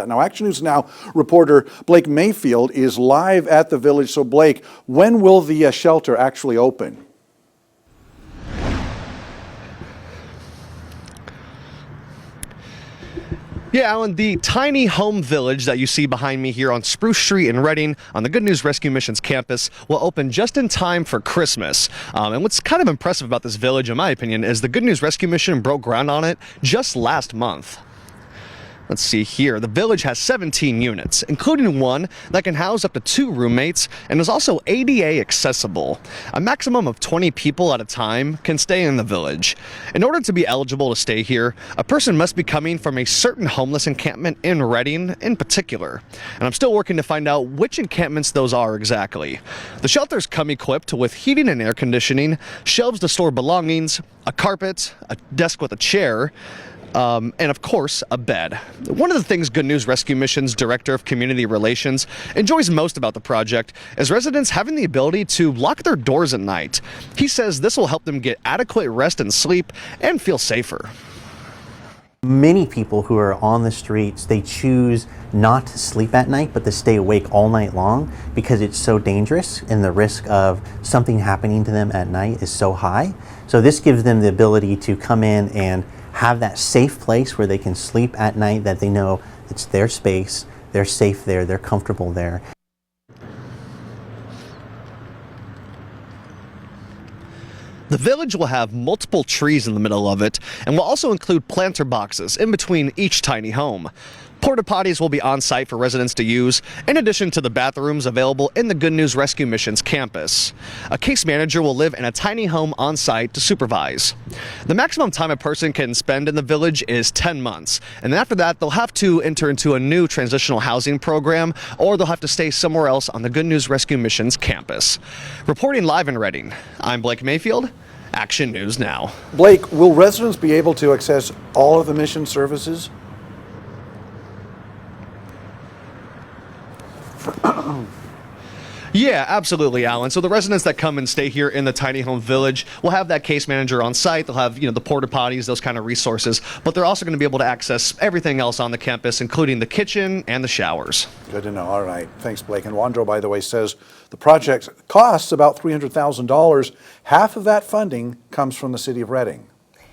Now, Action News Now reporter Blake Mayfield is live at the village. So, Blake, when will the shelter actually open? Yeah, Alan, the tiny home village that you see behind me here on Spruce Street in Redding on the Good News Rescue Missions campus will open just in time for Christmas. And what's kind of impressive about this village, in my opinion, is the Good News Rescue Mission broke ground on it just last month. Let's see here. The village has 17 units, including one that can house up to 2 roommates and is also ADA accessible. A maximum of 20 people at a time can stay in the village. In order to be eligible to stay here, a person must be coming from a certain homeless encampment in Redding in particular. And I'm still working to find out which encampments those are exactly. The shelters come equipped with heating and air conditioning, shelves to store belongings, a carpet, a desk with a chair, and of course, a bed. One of the things Good News Rescue Mission's Director of Community Relations enjoys most about the project is residents having the ability to lock their doors at night. He says this will help them get adequate rest and sleep and feel safer. Many people who are on the streets, they choose not to sleep at night, but to stay awake all night long because it's so dangerous and the risk of something happening to them at night is so high. So this gives them the ability to come in and have that safe place where they can sleep at night, that they know it's their space, they're safe there, they're comfortable there. The village will have multiple trees in the middle of it and will also include planter boxes in between each tiny home. Porta potties will be on site for residents to use, in addition to the bathrooms available in the Good News Rescue Missions campus. A case manager will live in a tiny home on site to supervise. The maximum time a person can spend in the village is 10 months, and after that they'll have to enter into a new transitional housing program, or they'll have to stay somewhere else on the Good News Rescue Missions campus. Reporting live in Redding, I'm Blake Mayfield, Action News Now. Blake, will residents be able to access all of the mission services? Yeah, absolutely, Alan. So the residents that come and stay here in the tiny home village will have that case manager on site. They'll have, the porta potties, those kind of resources, but they're also going to be able to access everything else on the campus, including the kitchen and the showers. Good to know. All right. Thanks, Blake. And Wandro, by the way, says the project costs about $300,000. Half of that funding comes from the city of Redding.